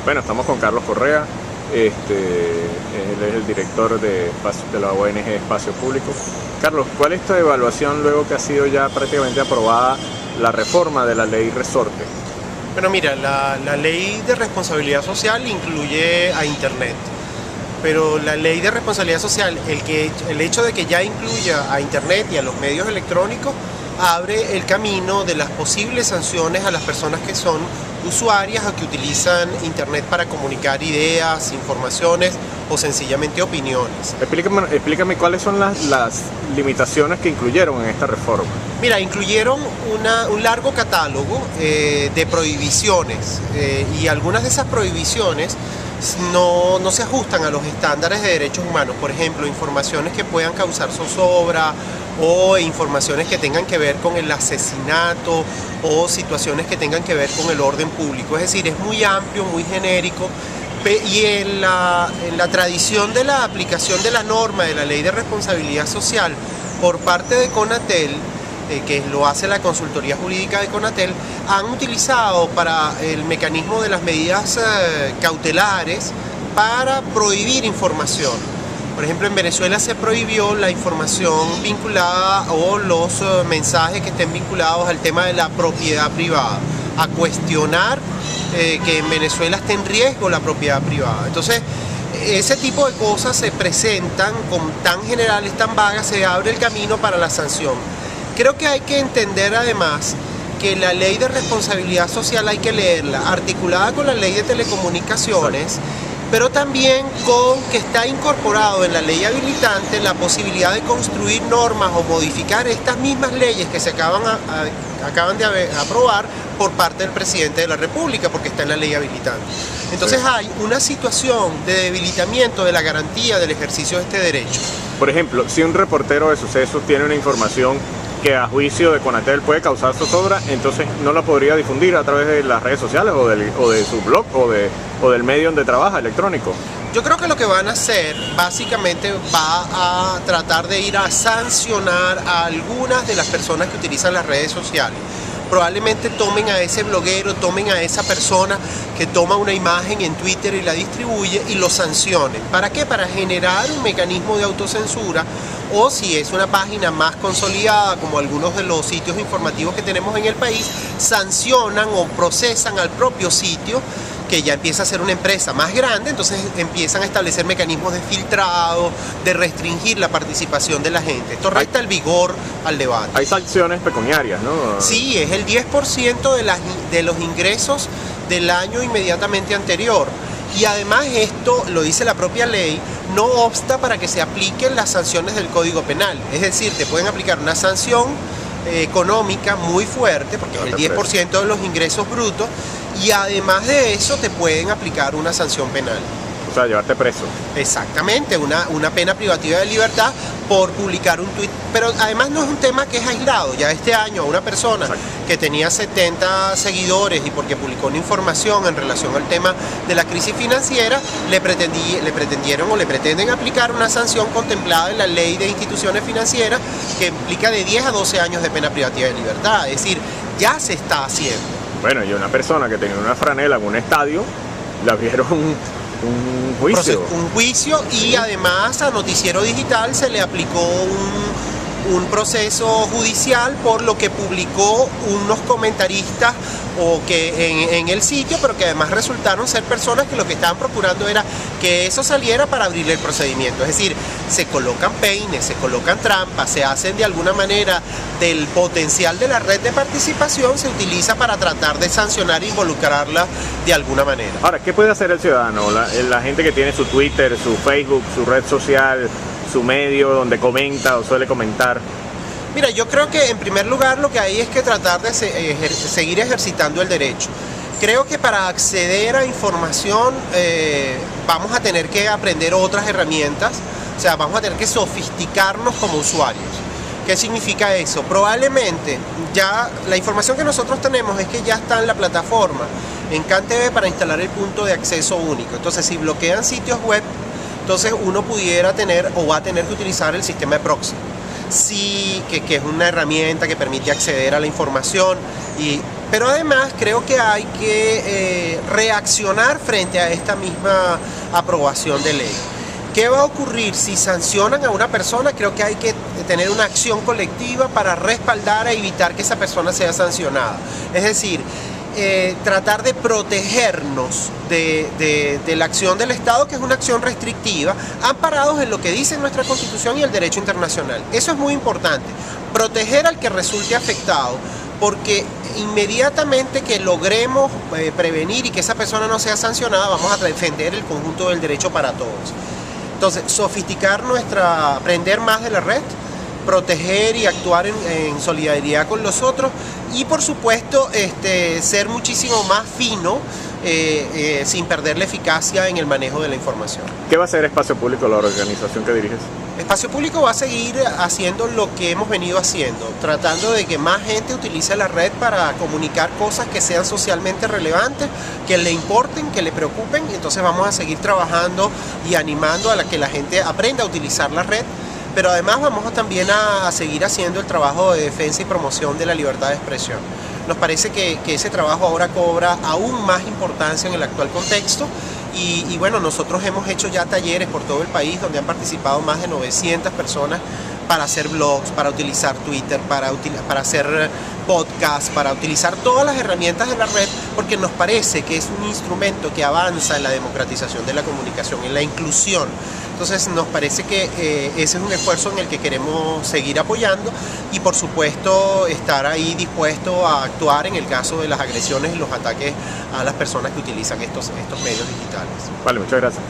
Bueno, estamos con Carlos Correa, él es el director de la ONG Espacio Público. Carlos, ¿cuál es tu evaluación luego que ha sido ya prácticamente aprobada la reforma de la ley Resorte? Bueno, mira, la ley de responsabilidad social incluye a Internet, pero la ley de responsabilidad social, el hecho de que ya incluya a Internet y a los medios electrónicos, abre el camino de las posibles sanciones a las personas que son usuarias o que utilizan Internet para comunicar ideas, informaciones o sencillamente opiniones. Explícame cuáles son las limitaciones que incluyeron en esta reforma. Mira, incluyeron un largo catálogo de prohibiciones y algunas de esas prohibiciones no se ajustan a los estándares de derechos humanos. Por ejemplo, informaciones que puedan causar zozobra o informaciones que tengan que ver con el asesinato o situaciones que tengan que ver con el orden público. Es decir, es muy amplio, muy genérico. Y en la tradición de la aplicación de la norma de la Ley de Responsabilidad Social por parte de Conatel, que lo hace la consultoría jurídica de Conatel, han utilizado para el mecanismo de las medidas cautelares para prohibir información. Por ejemplo, en Venezuela se prohibió la información vinculada o los mensajes que estén vinculados al tema de la propiedad privada, a cuestionar que en Venezuela esté en riesgo la propiedad privada. Entonces, ese tipo de cosas se presentan como tan generales, tan vagas, se abre el camino para la sanción. Creo que hay que entender además que la ley de responsabilidad social hay que leerla articulada con la ley de telecomunicaciones, pero también con que está incorporado en la ley habilitante la posibilidad de construir normas o modificar estas mismas leyes que se acaban de aprobar por parte del presidente de la República, porque está en la ley habilitante. Entonces hay una situación de debilitamiento de la garantía del ejercicio de este derecho. Por ejemplo, si un reportero de sucesos tiene una información que a juicio de Conatel puede causar zozobra, entonces no la podría difundir a través de las redes sociales o de su blog o del medio donde trabaja, electrónico. Yo creo que lo que van a hacer básicamente va a tratar de ir a sancionar a algunas de las personas que utilizan las redes sociales. Probablemente tomen a ese bloguero, tomen a esa persona que toma una imagen en Twitter y la distribuye y lo sancionen. ¿Para qué? Para generar un mecanismo de autocensura, o si es una página más consolidada, como algunos de los sitios informativos que tenemos en el país, sancionan o procesan al propio sitio, que ya empieza a ser una empresa más grande, entonces empiezan a establecer mecanismos de filtrado, de restringir la participación de la gente. Esto resta el vigor al debate. Hay sanciones pecuniarias, ¿no? Sí, es el 10% de los ingresos del año inmediatamente anterior. Y además esto, lo dice la propia ley, no obsta para que se apliquen las sanciones del Código Penal. Es decir, te pueden aplicar una sanción económica muy fuerte, porque es el 10% de los ingresos brutos, y además de eso te pueden aplicar una sanción penal. O sea, llevarte preso. Exactamente, una pena privativa de libertad por publicar un tuit. Pero además no es un tema que es aislado. Ya este año a una persona que tenía 70 seguidores y porque publicó una información en relación al tema de la crisis financiera, le pretendieron o le pretenden aplicar una sanción contemplada en la ley de instituciones financieras que implica de 10 a 12 años de pena privativa de libertad. Es decir, ya se está haciendo. Bueno, y una persona que tenía una franela en un estadio, le abrieron un juicio. Un juicio, y además a Noticiero Digital se le aplicó un proceso judicial por lo que publicó unos comentaristas en el sitio, pero que además resultaron ser personas que lo que estaban procurando era que eso saliera para abrirle el procedimiento. Es decir, se colocan peines, se colocan trampas, se hacen de alguna manera del potencial de la red de participación, se utiliza para tratar de sancionar e involucrarla de alguna manera. Ahora, ¿qué puede hacer el ciudadano? La gente que tiene su Twitter, su Facebook, su red social, su medio donde comenta o suele comentar. Mira, yo creo que en primer lugar lo que hay es que tratar de seguir ejercitando el derecho. Creo que para acceder a información vamos a tener que aprender otras herramientas, o sea, vamos a tener que sofisticarnos como usuarios. ¿Qué significa eso? Probablemente ya la información que nosotros tenemos es que ya está en la plataforma, en CanTV, para instalar el punto de acceso único. Entonces, si bloquean sitios web, entonces uno pudiera tener o va a tener que utilizar el sistema de proxy. Sí, que es una herramienta que permite acceder a la información y Pero además creo que hay que reaccionar frente a esta misma aprobación de ley. ¿Qué va a ocurrir si sancionan a una persona? Creo que hay que tener una acción colectiva para respaldar e evitar que esa persona sea sancionada. Es decir, tratar de protegernos de la acción del Estado, que es una acción restrictiva, amparados en lo que dice nuestra Constitución y el derecho internacional. Eso es muy importante, proteger al que resulte afectado, porque inmediatamente que logremos prevenir y que esa persona no sea sancionada, vamos a defender el conjunto del derecho para todos. Entonces, aprender más de la red, proteger y actuar en solidaridad con los otros y, por supuesto, ser muchísimo más fino sin perder la eficacia en el manejo de la información. ¿Qué va a hacer Espacio Público, la organización que diriges? Espacio Público va a seguir haciendo lo que hemos venido haciendo, tratando de que más gente utilice la red para comunicar cosas que sean socialmente relevantes, que le importen, que le preocupen, y entonces vamos a seguir trabajando y animando a que la gente aprenda a utilizar la red, pero además vamos también a seguir haciendo el trabajo de defensa y promoción de la libertad de expresión. Nos parece que ese trabajo ahora cobra aún más importancia en el actual contexto. Y bueno, nosotros hemos hecho ya talleres por todo el país donde han participado más de 900 personas para hacer blogs, para utilizar Twitter, para hacer podcasts, para utilizar todas las herramientas de la red, porque nos parece que es un instrumento que avanza en la democratización de la comunicación, en la inclusión. Entonces nos parece que ese es un esfuerzo en el que queremos seguir apoyando y, por supuesto, estar ahí dispuesto a actuar en el caso de las agresiones y los ataques a las personas que utilizan estos medios digitales. Vale, muchas gracias.